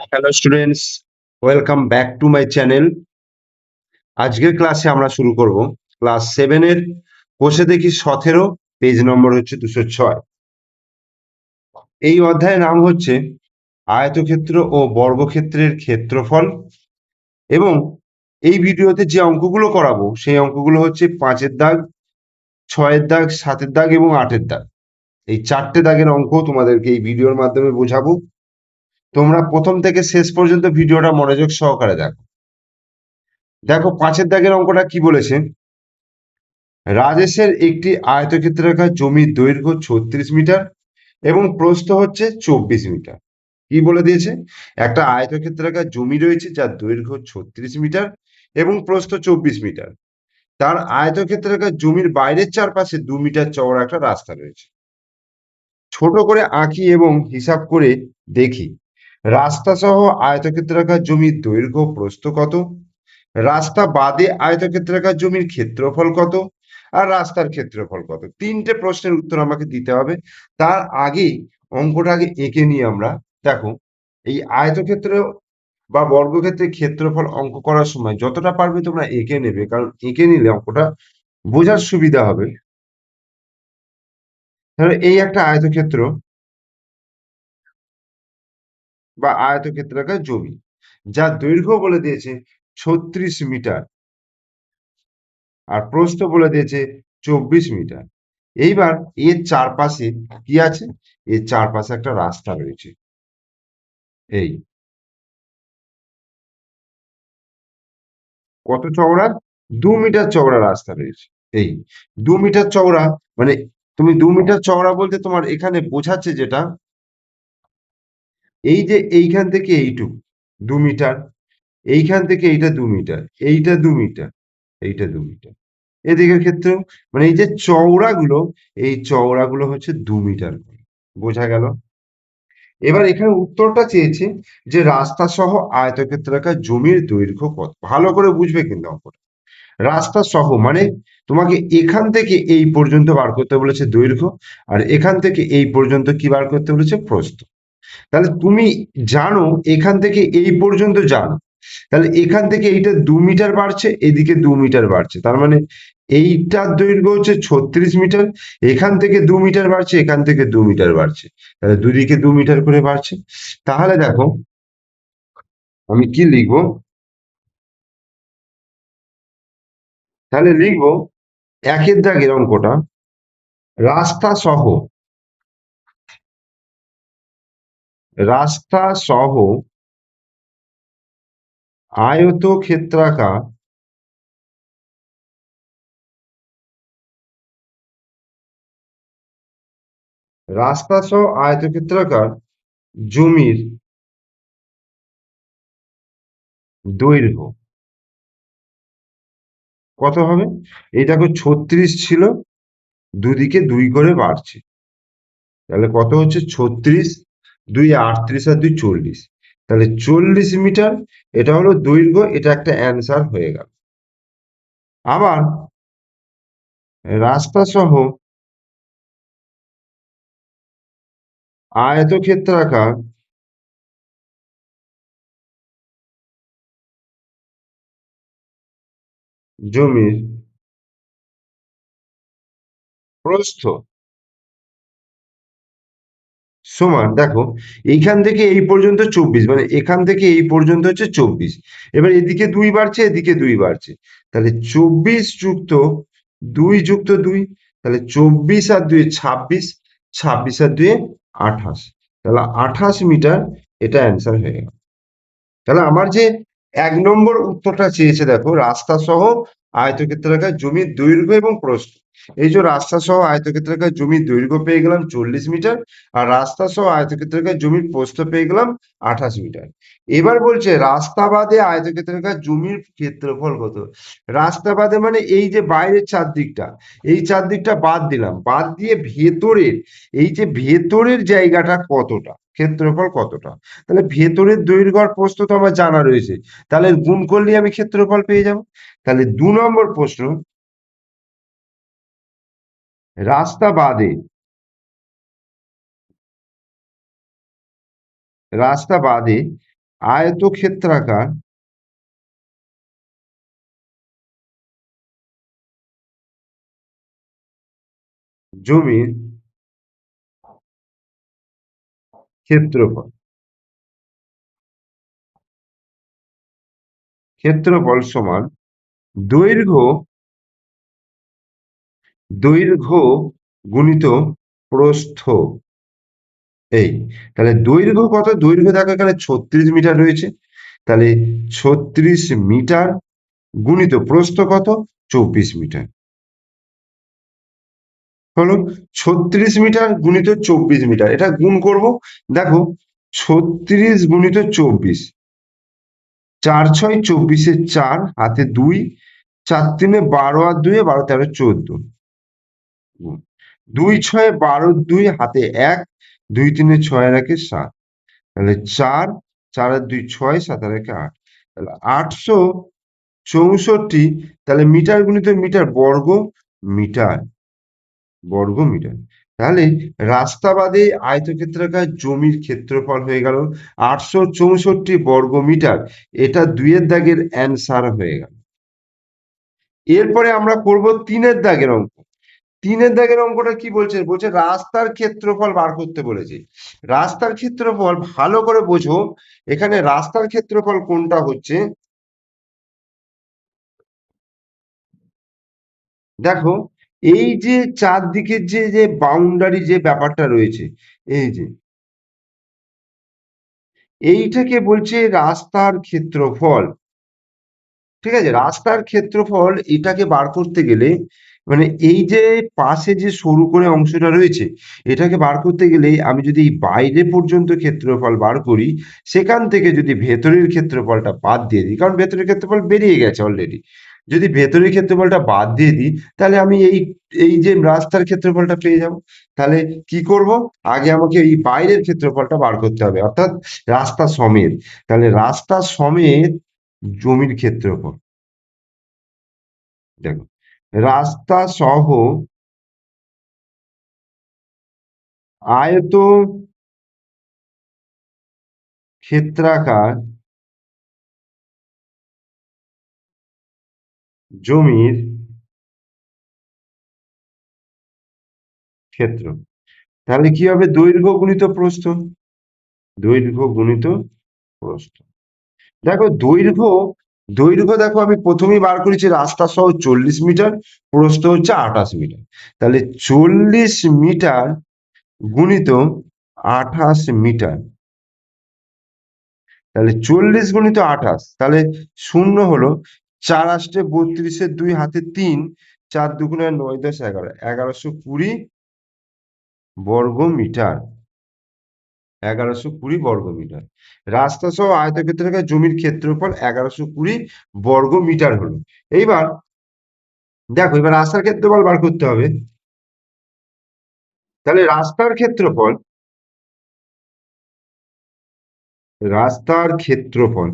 Hello students, welcome back to my channel. আজকের ক্লাসে আমরা শুরু করব ক্লাস 7 এর কোষে দেখি 17, পেজ নম্বর হচ্ছে 206। এই অধ্যায়ের নাম হচ্ছে আয়তক্ষেত্র ও বর্গক্ষেত্রের ক্ষেত্রফল। এবং এই ভিডিওতে যে অঙ্কগুলো করাবো সেই অঙ্কগুলো হচ্ছে 5-এর দাগ, 6-এর দাগ, 7-এর দাগ এবং 8-এর দাগ। এই 4টে দাগের অঙ্ক তোমাদেরকে এই ভিডিওর মাধ্যমে বোঝাবো। তোমরা প্রথম থেকে শেষ পর্যন্ত ভিডিওটা মনোযোগ সহকারে দেখো। দেখো 5-এর দাগের অঙ্কটা কি বলেছে। রাজেশের একটি আয়তক্ষেত্রাকার জমির দৈর্ঘ্য 36 মিটার এবং প্রস্থ হচ্ছে 24 মিটার। কি বলে দিয়েছে? একটা আয়তক্ষেত্রাকার জমি রয়েছে যার দৈর্ঘ্য 36 মিটার এবং প্রস্থ 24 মিটার। তার আয়তক্ষেত্রাকার জমির বাইরের চারপাশে 2 মিটার চওড়া একটা রাস্তা রয়েছে। ছোট করে আঁকি এবং হিসাব করে দেখি রাস্তা সহ আয়তক্ষেত্রাকার জমির দৈর্ঘ্য প্রস্থ কত, রাস্তা বাদে আয়তক্ষেত্রাকার জমির ক্ষেত্রফল কত, আর রাস্তার ক্ষেত্রফল কত। 3টে প্রশ্নের উত্তর আমাকে দিতে হবে। তার আগে অঙ্কটা আগে এঁকে নিই আমরা। দেখো, এই আয়তক্ষেত্র বা বর্গক্ষেত্রের ক্ষেত্রফল অঙ্ক করার সময় যতটা পারবে তোমরা এঁকে নেবে, কারণ এঁকে নিলে অঙ্কটা বোঝার সুবিধা হবে। তাহলে এই একটা আয়তক্ষেত্র বা আয়তক্ষেত্রাকার জমি যার দৈর্ঘ্য বলে দিয়েছে 36 মিটার আর প্রস্থ বলে দিয়েছে 24 মিটার। এইবার এর চারপাশে কি আছে? এর চারপাশে একটা রাস্তা রয়েছে। এই কত চওড়া? 2 মিটার চওড়া রাস্তা রয়েছে। এই 2 মিটার চওড়া, মানে তুমি 2 মিটার চওড়া বলতে তোমার এখানে বোঝাচ্ছে যেটা, এই যে এইখান থেকে এইটুকু 2 মিটার, এইখান থেকে এইটা 2 মিটার, এইটা 2 মিটার, এইটা 2 মিটার। এদিকের ক্ষেত্রেও মানে এই যে চওড়াগুলো, এই চওড়াগুলো হচ্ছে 2 মিটার করে। বোঝা গেল? এবার এখানে উত্তরটা চেয়েছে যে রাস্তা সহ আয়তক্ষেত্রাকার জমির দৈর্ঘ্য কত। ভালো করে বুঝবে কিন্তু অঙ্কটা। রাস্তা সহ মানে তোমাকে এখান থেকে এই পর্যন্ত বার করতে বলেছে দৈর্ঘ্য, আর এখান থেকে এই পর্যন্ত কি বার করতে বলেছে? প্রস্থ। তাহলে তুমি জানো এখান থেকে এই পর্যন্ত জানো, তাহলে এখান থেকে এইটা 2 মিটার বাড়ছে, এদিকে 2 মিটার বাড়ছে, তার মানে এইটার দৈর্ঘ্য হচ্ছে 36 মিটার। এখান থেকে 2 মিটার বাড়ছে, এখান থেকে 2 মিটার বাড়ছে, তাহলে দুদিকে 2 মিটার করে বাড়ছে। তাহলে দেখো আমি কি লিখবো, তাহলে লিখবো 1-এর দাগের অঙ্কটা, রাস্তা সহ, রাস্তা সহ আয়তক্ষেত্রাকার রাস্তা সহ আয়তক্ষেত্রাকার জমির দৈর্ঘ্য কত হবে? এই দেখো 36 ছিল, দুদিকে 2 করে বাড়ছে, তাহলে কত হচ্ছে? 36, 2 38 আর 2 40, তাহলে 40 মিটার। এটা হলো দৈর্ঘ্য, এটা একটা অ্যান্সার হয়ে গেল। আবার রাস্তা সহ আয়তক্ষেত্রাকার জমির প্রস্থ সমান, দেখো এইখান থেকে এই পর্যন্ত 24, মানে এখান থেকে এই পর্যন্ত হচ্ছে 24। এবার এদিকে 2 বাড়ছে, এদিকে 2 বাড়ছে, তাহলে 24 যুক্ত 2 যুক্ত 2, তাহলে 24 আর 2 26, 26 আর 2 28, তাহলে 28 মিটার। এটা অ্যান্সার হয়ে গেল। তাহলে আমার যে 1 নম্বর উত্তরটা চেয়েছে, দেখো রাস্তা সহ আয়তক্ষেত্রাকার জমির দৈর্ঘ্য এবং প্রস্থ। এই যে রাস্তা সহ আয়তক্ষেত্রাকার জমির দৈর্ঘ্য পেয়ে গেলাম 40 মিটার, আর রাস্তা সহ আয়তক্ষেত্রাকার জমির প্রস্থ পেয়ে গেলাম 28 মিটার। এবার বলছে রাস্তা বাদে আয়তক্ষেত্রাকার জমির ক্ষেত্রফল কত। রাস্তা বাদে মানে এই যে বাইরের চারদিকটা, এই চারদিকটা বাদ দিলাম, বাদ দিয়ে ভেতরের, এই যে ভেতরের জায়গাটা কতটা, ক্ষেত্রফল কতটা। তাহলে ভেতরের দৈর্ঘ্য আর প্রস্থ তো আমার জানা রয়েছে, তাহলে গুণ করলে আমি ক্ষেত্রফল পেয়ে যাব। তাহলে 2 নম্বর প্রশ্ন, রাস্তা বাদে, রাস্তা বাদে আয়তক্ষেত্রাকার জমির ক্ষেত্রফল সমান দৈর্ঘ্য দৈর্ঘ্য গুণিত প্রস্থ। এই, তাহলে দৈর্ঘ্য কত? দৈর্ঘ্য দেখো এখানে 36 মিটার রয়েছে, তাহলে 36 মিটার গুণিত প্রস্থ কত? 24 মিটার। হলো 36 মিটার গুণিত 24 মিটার, এটা গুণ করব। দেখো 36 গুণিত 24, 4 6 24, 4 হাতে 2, 4 3 12 আর 2 12 13 14, 2 6 12 2 হাতে 1, 2 3 6 আর 1 7, তাহলে 4 4 আর 2 6 7 আর 1 8, তাহলে 864, তাহলে মিটার গুণিত মিটার মিটার বর্গ মিটার। তাহলে রাস্তা বাদে আয়তক্ষেত্রাকার জমির ক্ষেত্রফল হয়ে গেল 864 বর্গ মিটার। এটা 2 এর দাগের অ্যান্সার হয়ে গেল। এরপরে আমরা করব 3 এর দাগের অঙ্ক। 3 এর দাগের অঙ্কটা কি বলছে? বলছে রাস্তার ক্ষেত্রফল বার করতে বলেছে। রাস্তার ক্ষেত্রফল ভালো করে বোঝো, এখানে রাস্তার ক্ষেত্রফল কোনটা হচ্ছে, দেখো এই যে চারদিকের যে যে বাউন্ডারি যে ব্যাপারটা রয়েছে, এই যে এইটাকে বলছে রাস্তার ক্ষেত্রফল। ঠিক আছে, রাস্তার ক্ষেত্রফল এটাকে বার করতে গেলে, মানে এই যে পাশে যে সরু করে অংশটা রয়েছে, এটাকে বার করতে গেলে আমি যদি এই বাইরে পর্যন্ত ক্ষেত্রফল বার করি, সেখান থেকে যদি ভেতরের ক্ষেত্রফলটা বাদ দিয়ে দিই, কারণ ভেতরের ক্ষেত্রফল বেরিয়ে গেছে অলরেডি, যদি ভেতরের ক্ষেত্রফলটা বাদ দিয়ে দিই, তাহলে আমি এই এই যে রাস্তার ক্ষেত্রফলটা পেয়ে যাব। তাহলে কি করব? আগে আমাকে এই বাইরের ক্ষেত্রফলটা বার করতে হবে, অর্থাৎ রাস্তা সমেত। তাহলে রাস্তা সমেত জমির ক্ষেত্রফল, দেখো রাস্তা সহ আয়ত ক্ষেত্রাকার জমির ক্ষেত্র। তাহলে কি হবে? দৈর্ঘ্য গুণিত প্রস্থ, দৈর্ঘ্য গুণিত প্রস্থ। দেখো দৈর্ঘ্য, দৈর্ঘ্য দেখো আমি প্রথমেই বার করেছি রাস্তা সহ 40 মিটার, প্রস্থ হচ্ছে 28 মিটার, তাহলে 40 মিটার গুণিত 28 মিটার, তাহলে 40 গুণিত 28, তাহলে শূন্য হলো 4 আষ্টে 32, 2 হাতে 3, 4 দুগুণে 9 10 11, 1120 বর্গ মিটার, 1120 বর্গ মিটার। রাস্তা সহ আয়তক্ষেত্রাকার জমির ক্ষেত্রফল 1120 বর্গ মিটার হলো। এইবার দেখো, এবার রাস্তার ক্ষেত্রফল বার করতে হবে। তাহলে রাস্তার ক্ষেত্রফল, রাস্তার ক্ষেত্রফল,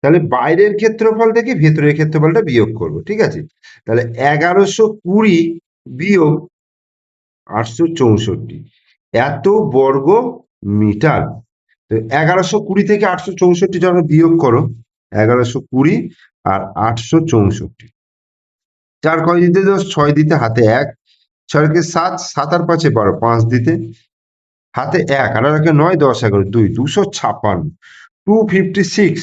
তাহলে বাইরের ক্ষেত্রফল থেকে ভেতরের ক্ষেত্রফলটা বিয়োগ করব, ঠিক আছে? তাহলে 1120 বিয়োগ 864, এত বর্গ মিটার। তো 1120 থেকে 864 যখন বিয়োগ করো, 1120 আর 864, 4 কয় দিতে 10, 6 দিতে হাতে 1, 6 কে 7, 7 আর 5 12, 5 দিতে হাতে 1, আর 1 9, 10 11 2, 256, 256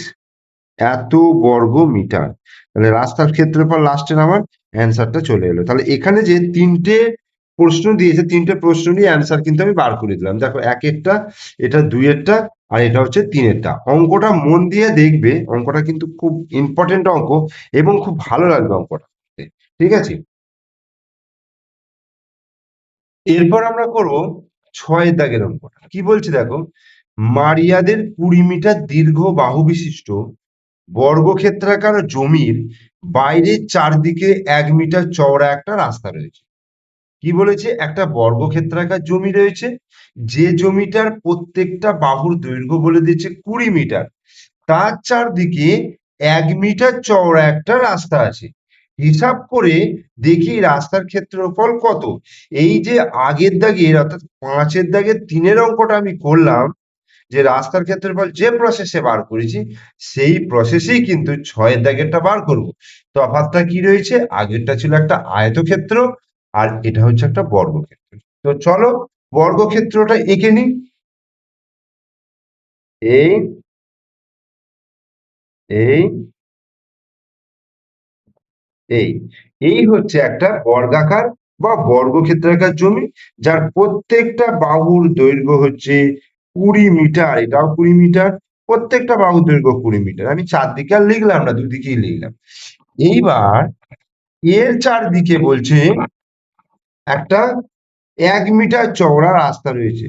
এত বর্গ মিটার। তাহলে রাস্তার ক্ষেত্রফল লাস্টের আমার অ্যান্সারটা চলে এলো। তাহলে এখানে যে তিনটে প্রশ্ন দিয়েছে, তিনটে প্রশ্ন নিয়ে অ্যান্সার কিন্তু আমি বার করে দিলাম। দেখো একেরটা, এটা দুইয়েরটা, আর এটা হচ্ছে তিনেরটা। অঙ্কটা মন দিয়ে দেখবে, অঙ্কটা কিন্তু খুব ইম্পর্টেন্ট অঙ্ক এবং খুব ভালো লাগবে অঙ্কটা, ঠিক আছে? এরপর আমরা করব 6 দাগের অঙ্কটা। কি বলছে দেখো, মারিয়াদের 20 মিটার দীর্ঘ বাহু বিশিষ্ট বর্গক্ষেত্রাকার জমির বাইরে চারদিকে 1 মিটার চওড়া একটা রাস্তা রয়েছে। কি বলেছে? একটা বর্গক্ষেত্রাকার জমি রয়েছে, যে জমিটার প্রত্যেকটা বাহুর দৈর্ঘ্য বলে দিয়েছে 20 মিটার, তার চারদিকে 1 মিটার চওড়া একটা রাস্তা আছে। হিসাব করে দেখি রাস্তার ক্ষেত্রফল কত। এই যে আগের দাগের, অর্থাৎ 5-এর দাগের 3-এর অঙ্কটা আমি করলাম, যে রাস্তার ক্ষেত্রফল যে প্রসেসে বার করেছি সেই প্রসেসেই কিন্তু 6 এর দাগেরটা বার করব। তফাৎটা কি রয়েছে, আগেরটা ছিল একটা আয়তক্ষেত্র আর এটা হচ্ছে একটা বর্গক্ষেত্র। তো চলো বর্গক্ষেত্রটা এঁকে নিই। এই এই এই এই হচ্ছে একটা বর্গাকার বা বর্গক্ষেত্রাকার জমি, যার প্রত্যেকটা বাহুর দৈর্ঘ্য হচ্ছে 20 মিটার, এটাও 20 মিটার, প্রত্যেকটা বাহুর দৈর্ঘ্য 20 মিটার। আমি চারদিকে আর লিখলাম না, দুদিকেই লিখলাম। এইবার এর চারদিকে বলছে একটা 1 মিটার চওড়া রাস্তা রয়েছে।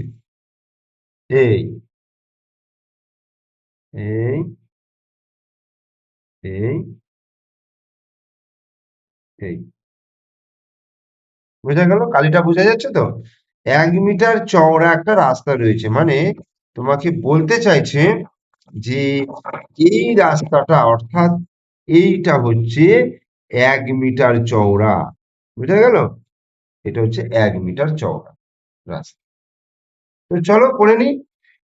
এই এই এই এই বোঝা গেল? কালিটা বোঝা যাচ্ছে তো? 1 মিটার চওড়া একটা রাস্তা রয়েছে, মানে তোমাকে বলতে চাইছে যে এই রাস্তাটা অর্থাৎ এইটা হচ্ছে 1 মিটার চওড়া। বুঝা গেল? এটা হচ্ছে 1 মিটার চওড়া রাস্তা। তো চলো করে নিই।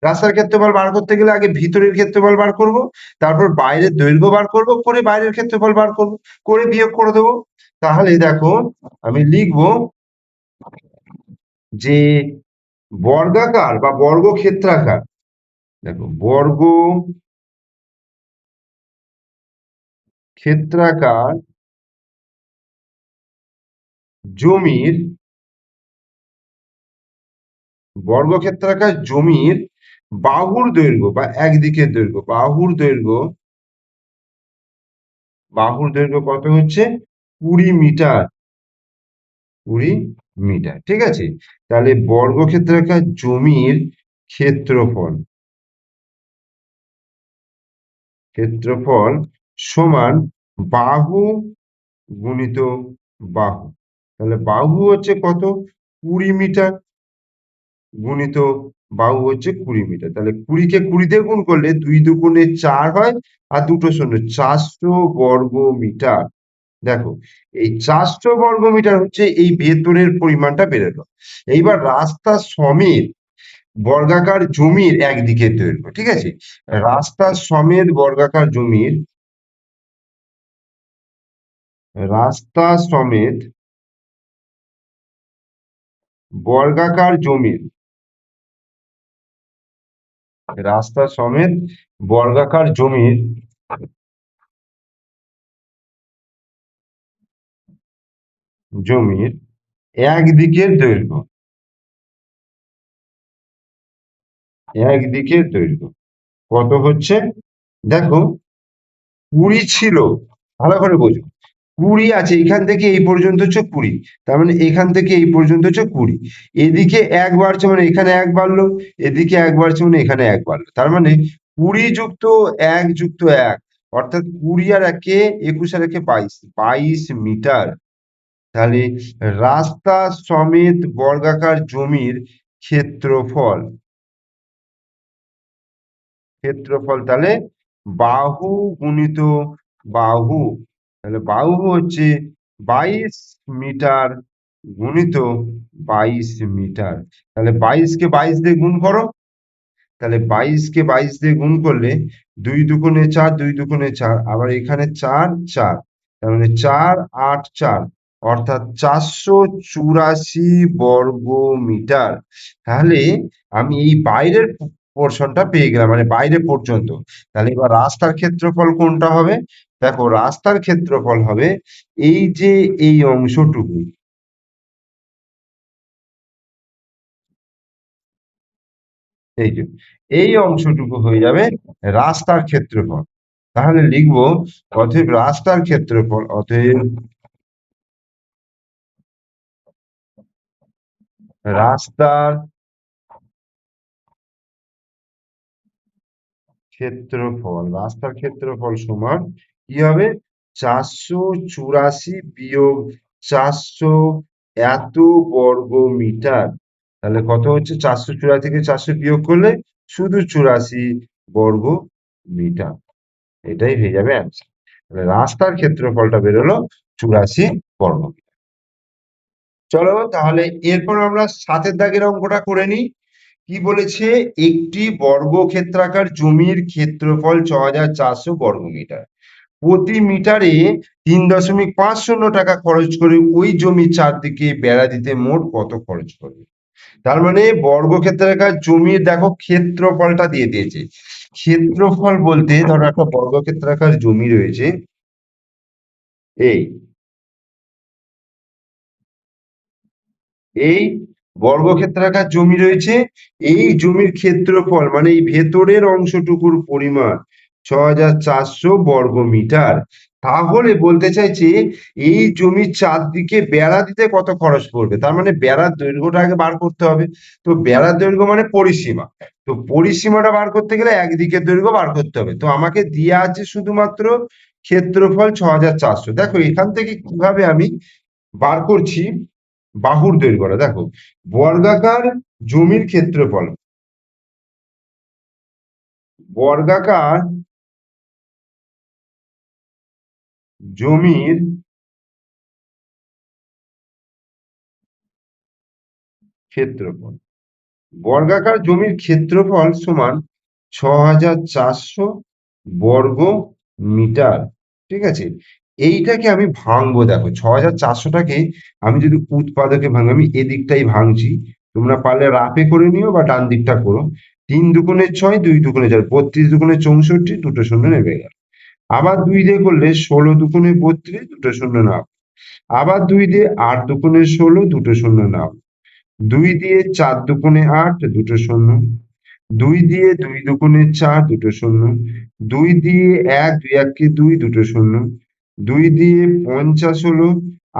রাস্তার ক্ষেত্রফল বার করতে গেলে আগে ভিতরের ক্ষেত্রফল বার করব, তারপর বাইরের দৈর্ঘ্য বার করব, করে বাইরের ক্ষেত্রফল বার করব, করে বিয়োগ করে দেবো। তাহলে দেখো আমি লিখবো যে বর্গাকার বা বর্গক্ষেত্রাকার, দেখো ক্ষেত্রাকার জমির বর্গক্ষেত্রাকার জমির বাহুর দৈর্ঘ্য বা একদিকের দৈর্ঘ্য, বাহুর দৈর্ঘ্য কত হচ্ছে? 20 মিটার। 20 মিটার, ঠিক আছে। তাহলে বর্গক্ষেত্রাকার জমির ক্ষেত্রফল ক্ষেত্রফল সমান বাহু গুণিত বাহু। তাহলে বাহু হচ্ছে কত? 20 মিটার গুণিত বাহু হচ্ছে 20 মিটার। তাহলে 20-কে 20 দিয়ে গুণ করলে 2 দুগুণে 4 হয়, আর দুটো শূন্য, 400 বর্গ মিটার। দেখো এই 400 বর্গ মিটার হচ্ছে এই ভেতরের পরিমাণটা বেরোলো। এইবার রাস্তা সমেত বর্গাকার জমির একদিকের দৈর্ঘ্য, ঠিক আছে। রাস্তা সমেত বর্গাকার জমির রাস্তা সমেত বর্গাকার জমির রাস্তা সমেত বর্গাকার জমির একদিকের দৈর্ঘ্য একদিকের দৈর্ঘ্য কত হচ্ছে? দেখো 20 ছিল, ভালো করে বোঝো। 20 আছে, এখান থেকে এই পর্যন্ত হচ্ছে 20, তার মানে এখান থেকে এই পর্যন্ত হচ্ছে 20। এদিকে 1 বাড়ছে মানে এখানে 1 বাড়লো, এদিকে 1 বাড়ছে মানে এখানে 1 বাড়লো। তার মানে 20 যুক্ত 1 যুক্ত 1, অর্থাৎ 20 আর 1-এ 21 আর 1-এ 22 মিটার। তাহলে রাস্তা সমেত বর্গাকার জমির ক্ষেত্রফল তাহলে বাহু গুণিত বাহু, তাহলে বাহু হচ্ছে 22 মিটার গুণিত 22 মিটার। তাহলে 22-কে 22 দিয়ে গুণ করো। তাহলে 22-কে 22 দিয়ে গুণ করলে 2 দুগুণে 4, 2 দুগুণে 4, আবার এখানে 4 4, তার মানে 4 8 4, অর্থাৎ 484 বর্গ মিটার। তাহলে আমি এই বাইরের পোর্শনটা পেয়ে গেলাম, মানে বাইরে পর্যন্ত। তাহলে এবার রাস্তার ক্ষেত্রফল কোনটা হবে? দেখো রাস্তার ক্ষেত্রফল হবে এই যে এই অংশটুকু, এই যে এই অংশটুকু হয়ে যাবে রাস্তার ক্ষেত্রফল। তাহলে লিখবো অতএব রাস্তার রাস্তার ক্ষেত্রফল সমান কি হবে? 484 বিয়োগ 400, এত বর্গ মিটার। তাহলে কত হচ্ছে? 484 থেকে 400 বিয়োগ করলে শুধু 84 বর্গ মিটার। এটাই হয়ে যাবে অ্যান্সার। তাহলে রাস্তার ক্ষেত্রফলটা বেরোলো 84 বর্গ মিটার। চলো তাহলে এরপর আমরা 7-এর দাগের অঙ্কটা করে নিই। কি বলেছে? একটি বর্গক্ষেত্রাকার জমির ক্ষেত্রফল ৬,৪০০ বর্গমিটার। প্রতি মিটারে ৩.৫০ টাকা খরচ করে ওই জমির চারদিকে বেড়া দিতে মোট কত খরচ করবে? তার মানে বর্গক্ষেত্রাকার জমির দেখো ক্ষেত্রফলটা দিয়ে দিয়েছে। ক্ষেত্রফল বলতে ধরো একটা বর্গক্ষেত্রাকার জমি রয়েছে, এই এই বর্গক্ষেত্রাকার জমি রয়েছে, এই জমির ক্ষেত্রফল মানে এই ভেতরের অংশটুকুর পরিমাণ ৬,৪০০ বর্গমিটার। তাহলে বলতে চাইছে এই জমির চারদিকে বেড়া দিতে কত খরচ পড়বে, তার মানে বেড়ার দৈর্ঘ্যটা আগে বার করতে হবে। তো বেড়ার দৈর্ঘ্য মানে পরিসীমা, তো পরিসীমাটা বার করতে গেলে একদিকের দৈর্ঘ্য বার করতে হবে। তো আমাকে দেওয়া আছে শুধুমাত্র ক্ষেত্রফল ৬,৪০০। দেখো এখান থেকে কিভাবে আমি বার করছি বাহুর দৈর্ঘ্যটা। দেখো বর্গাকার জমির ক্ষেত্রফল, বর্গাকার জমির ক্ষেত্রফল, বর্গাকার জমির ক্ষেত্রফল সমান ৬,৪০০ বর্গ মিটার। ঠিক আছে, এইটাকে আমি ভাঙবো। দেখো ৬,৪০০টাকে আমি যদি উৎপাদকে ভাঙি, আমি এদিকটাই ভাঙছি, তোমরা পারলে রাফে করে নিও বা ডান দিকটা করো। ৩ দুগুণে ৬, ২ দুগুণে ৪, ৩২ দুগুণে ৬৪, দুটো শূন্য নেমে গেল। আবার ২ দিয়ে করলে ১৬ দুগুণে ৩২, দুটো শূন্য নাও। আবার ২ দিয়ে ৮ দুগুণে ১৬, দুটো শূন্য নাও। ২ দিয়ে ৪ দুগুণে ৮, দুটো শূন্য। ২ দিয়ে ২ দুগুণে ৪, দুটো শূন্য। ২ দিয়ে ১, ২ ১ ২, দুটো শূন্য। ২ দিয়ে ৫০ হলো,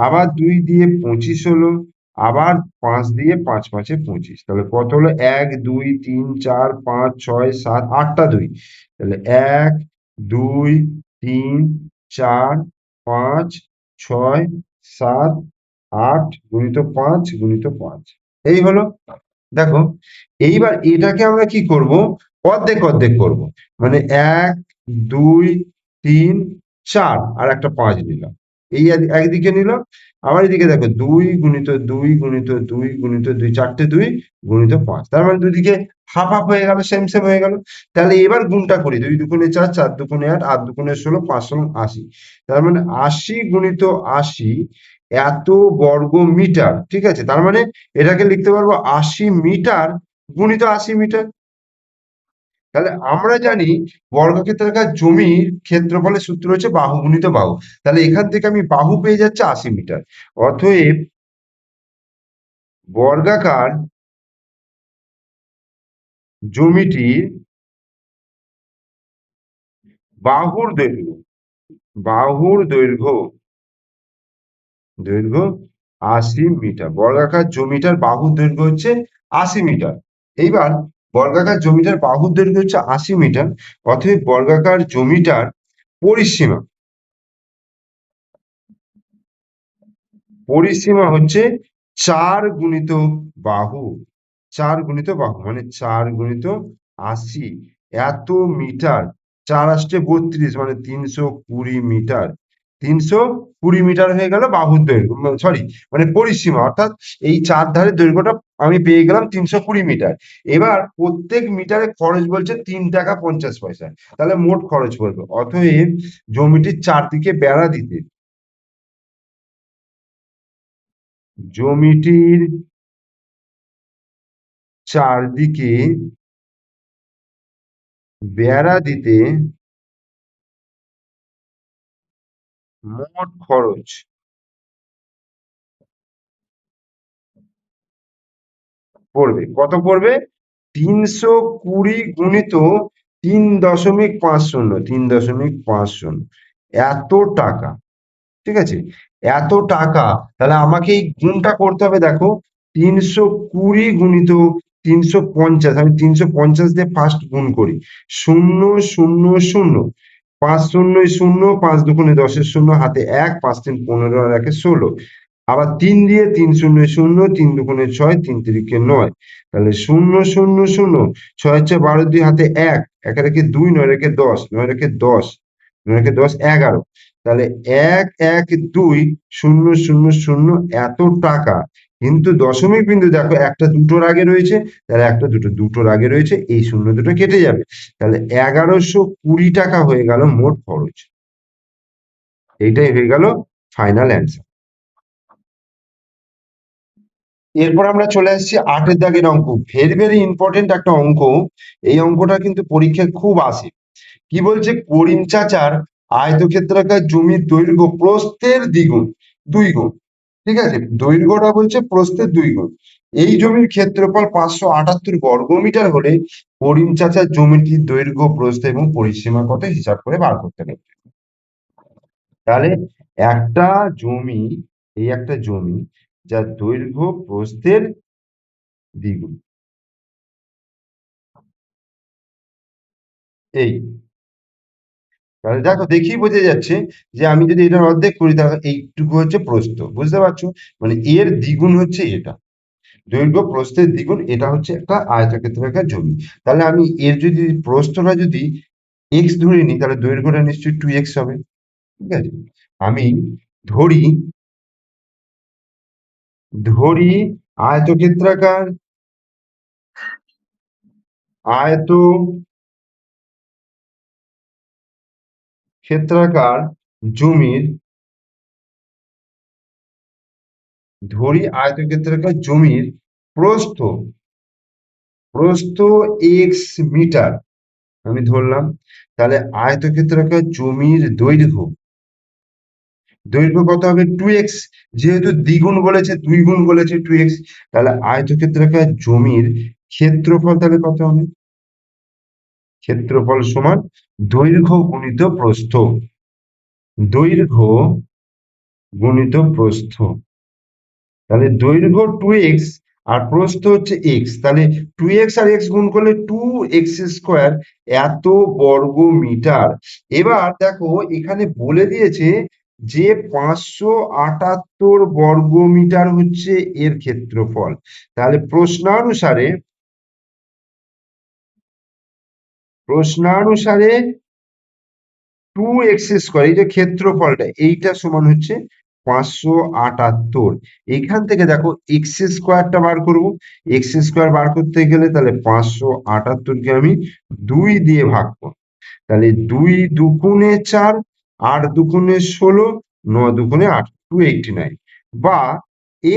আবার ২ দিয়ে ২৫ হলো, আবার ৫ দিয়ে ৫ ৫-এ ২৫। তাহলে কত হলো? ১ ২ ৩ ৪ ৫ ৬ ৭ ৮টা ২। তাহলে ১ ২ ৩ ৪ ৫ ৬ ৭ ৮ গুণিত ৫ গুণিত ৫, এই হলো। দেখো এইবার এটাকে আমরা কি করব? অর্ধেক অর্ধেক করব। মানে ১ ২ ৩ ৪ আর একটা ৫ নিলাম, এই একদিকে নিলাম। আবার এদিকে দেখো ২ গুণিত ২ গুণিত ২ গুণিত ২, চারটে ২ গুণিত ৫, তার মানে দুদিকে হাফ হাফ হয়ে গেল, সেম সেম হয়ে গেল। তাহলে এবার গুণটা করি, ২ দুগুণে ৪, ৪ দুগুণে ৮, ৮ দুগুণে ১৬, ৫ সমান ৮০। তার মানে ৮০ গুণিত ৮০ এত বর্গ মিটার। ঠিক আছে, তার মানে এটাকে লিখতে পারবো ৮০ মিটার গুণিত ৮০ মিটার। তাহলে আমরা জানি বর্গক্ষেত্রাকার জমির ক্ষেত্রফলের সূত্র হচ্ছে বাহু গুণিত বাহু। তাহলে এখান থেকে আমি বাহু পেয়ে যাচ্ছি ৮০ মিটার। অতএব বর্গাকার জমিটির বাহুর দৈর্ঘ্য, বাহুর দৈর্ঘ্য, দৈর্ঘ্য ৮০ মিটার। বর্গাকার জমিটার বাহুর দৈর্ঘ্য হচ্ছে ৮০ মিটার। এইবার বর্গাকার জমিটার বাহুর দৈর্ঘ্য হচ্ছে ৮০ মিটার। অতএব বর্গাকার জমিটার পরিসীমা, পরিসীমা হচ্ছে ৪ গুণিত বাহু, ৪ গুণিত বাহু মানে ৪ গুণিত ৮০ এত মিটার। ৪ ৮ ৩২ মানে ৩২০ মিটার। ৩২০ মিটার হয়ে গেল বাহুর দৈর্ঘ্য, সরি মানে পরিসীমা, অর্থাৎ এই চার ধারের দৈর্ঘ্যটা আমি পেয়ে গেলাম ৩২০ মিটার। এবার প্রত্যেক মিটারে খরচ বলছে ৩ টাকা ৫০ পয়সা। তাহলে মোট খরচ পড়বে। অতএব জমিটির চারদিকে বেড়া দিতে, জমিটির চারদিকে বেড়া দিতে মোট খরচ পড়বে। কত পড়বে? ৩২০ গুণিত ৩.৫০, ৩.৫০ এত টাকা। ঠিক আছে, এত টাকা। তাহলে আমাকে এই গুণটা করতে হবে। দেখো ৩২০ গুণিত ৩৫০, আমি ৩৫০ দিয়ে ফার্স্ট গুণ করি। ০ ০ ০ ৫ শূন্যই ০, ৫ দুগুণে ১০-এর ০, হাতে ১, ৫ ৩ ১৫ আর ১-এ ১৬। আবার ৩ দিয়ে ৩ শূন্যই ০, ৩ দুগুণে ৬, ৩ তিরিকে ৯। তাহলে ০ ০ ০, ৬ হচ্ছে ১২, ২ হাতে ১, ১ রেখে ২, ৯ রেখে ১০, ৯ রেখে ১০, ৯ রেখে ১০ ১১। তাহলে ১ ১ ২ ০ ০ ০ এত টাকা কিন্তু দশমিক বিন্দু দেখো একটা দুটোর আগে রয়েছে, তাহলে একটা দুটোর আগে রয়েছে, এই শূন্য দুটো কেটে যাবে, তাহলে 1120 টাকা হয়ে গেল মোট খরচ। এইটাই হয়ে গেল ফাইনাল অ্যান্সার। এরপর আমরা চলে আসছি 8-এর দাগের অঙ্ক, ভেরি ভেরি ইম্পর্টেন্ট একটা অঙ্ক। এই অঙ্কটা কিন্তু পরীক্ষায় খুব আসে। কি বলছে, করিম চাচার আয়তক্ষেত্রাকার জমির দৈর্ঘ্য প্রস্থের দ্বিগুণ, 2 গুণ। ঠিক আছে, দৈর্ঘ্যটা বলছে প্রস্থের 2 গুণ। এই জমির ক্ষেত্রফল 578 বর্গমিটার হলে করিম চাচার জমিটির দৈর্ঘ্য, প্রস্থ এবং পরিসীমা কত হিসাব করে বার করতে হবে। তাহলে একটা জমি, এই একটা জমি যার দৈর্ঘ্য প্রস্থের দ্বিগুণ, এই, তাহলে দেখো দেখেই বোঝা যাচ্ছে যে আমি যদি এটার অর্ধেক করি তাহলে এইটুকু হচ্ছে প্রস্থ, বুঝতে পারছো? মানে এর দ্বিগুণ হচ্ছে এটা, দৈর্ঘ্য প্রস্থের দ্বিগুণ, এটা হচ্ছে একটা আয়তক্ষেত্রাকার জমি। তাহলে আমি এর যদি প্রস্থটা যদি এক্স ধরে নিই, তাহলে দৈর্ঘ্যটা নিশ্চয়ই 2x হবে। ঠিক আছে, আমি ধরি ধরি আয়তক্ষেত্রাকার, আয়ত ক্ষেত্রাকার জমির, ধরি আয়তক্ষেত্রাকার জমির প্রস্থ, প্রস্থ এক্স মিটার আমি ধরলাম। তাহলে আয়তক্ষেত্রাকার জমির দৈর্ঘ্য, দৈর্ঘ্য কত হবে 2x, যেহেতু দ্বিগুণ বলেছে 2 গুণ বলেছে 2x, তাহলে আয়তক্ষেত্রাকার জমির ক্ষেত্রফল তাহলে কত হবে, ক্ষেত্রফল সমান দৈর্ঘ্য গুণিত প্রস্থ, দৈর্ঘ্য গুণিত প্রস্থ। তাহলে দৈর্ঘ্য 2x আর প্রস্থ হচ্ছে x, তাহলে 2x আর x গুণ করলে 2x², এত বর্গ মিটার। এবার দেখো এখানে বলে দিয়েছে যে 578 বর্গ মিটার হচ্ছে এর ক্ষেত্রফল। তাহলে প্রশ্নানুসারে 2x², এই যে ক্ষেত্রফলটা এইটা সমান হচ্ছে 578। এখান থেকে দেখো x²টা বার করব, x² বার করতে গেলে তাহলে 578কে আমি 2 দিয়ে ভাগ করব, তাহলে 2 2 গুণে 4, 8 2 গুণে 16, 9 2 গুণে 8, 289। বা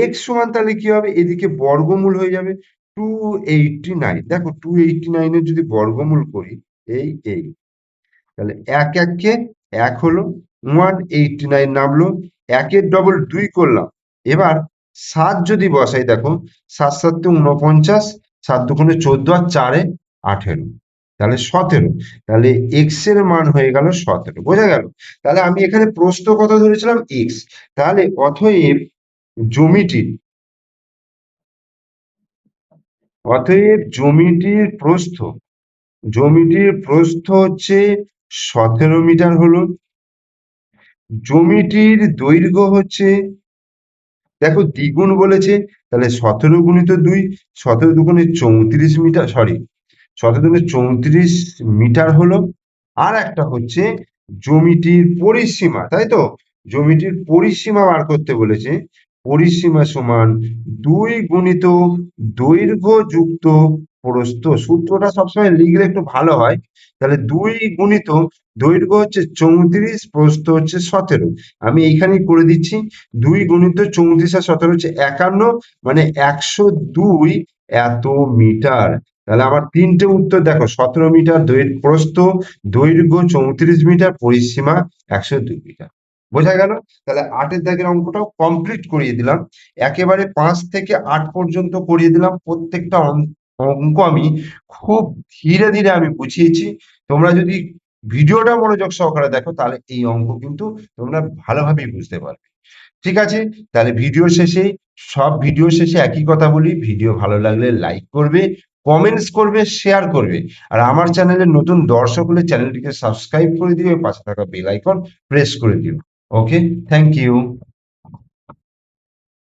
x সমান তাহলে কি হবে, এদিকে বর্গমূল হয়ে যাবে 289। দেখো 289 এর যদি বর্গমূল করি, এই তাহলে 1 1 কে 1 হলো, 189 নামলো, 1-এর ডবল 2 করলাম। এবার 7 যদি বসাই, দেখো 7 7 49, 7 2 14 আর 4 18, তাহলে 17। তাহলে x এর মান হয়ে গেল 17, বোঝা গেল? তাহলে আমি এখানে প্রস্থ কত ধরেছিলাম, x। তাহলে অতএব জমিটির, জমিটির প্রস্থ, জমিটির প্রস্থ হচ্ছে 17 মিটার হলো। জমিটির দৈর্ঘ্য হচ্ছে, দেখো দ্বিগুণ বলেছে, তাহলে 17 গুণিত 2, 17 2 34 মিটার, সরি 17 2 34 মিটার হলো। আর একটা হচ্ছে জমিটির পরিসীমা, তাই তো, জমিটির পরিসীমা বার করতে বলেছে। পরিসীমা সমান 2 গুণিত দৈর্ঘ্য যুক্ত প্রস্থ, সূত্রটা সবসময় লিখলে একটু ভালো হয়। তাহলে 2 গুণিত দৈর্ঘ্য হচ্ছে 34, প্রস্থ হচ্ছে 17, আমি এইখানেই করে দিচ্ছি। 2 গুণিত 34 আর 17 হচ্ছে 51, মানে 102 এত মিটার। তাহলে আমার তিনটে উত্তর দেখো, 17 মিটার প্রস্থ, দৈর্ঘ্য 34 মিটার, পরিসীমা 102 মিটার। বোঝা গেল? তাহলে 8-এর দাগের অঙ্কটাও কমপ্লিট করিয়ে দিলাম, একেবারে 5 থেকে 8 পর্যন্ত করিয়ে দিলাম। প্রত্যেকটা অঙ্ক আমি খুব ধীরে ধীরে আমি বুঝিয়েছি। তোমরা যদি ভিডিওটা মনোযোগ সহকারে দেখো, তাহলে এই অঙ্ক কিন্তু তোমরা ভালোভাবেই বুঝতে পারবে। ঠিক আছে, তাহলে সব ভিডিও শেষে একই কথা বলি, ভিডিও ভালো লাগলে লাইক করবে, কমেন্টস করবে, শেয়ার করবে। আর আমার চ্যানেলের নতুন দর্শক হলে চ্যানেলটিকে সাবস্ক্রাইব করে দিও, পাশে থাকা বেল আইকন প্রেস করে দিও। ওকে, থ্যাংক ইউ।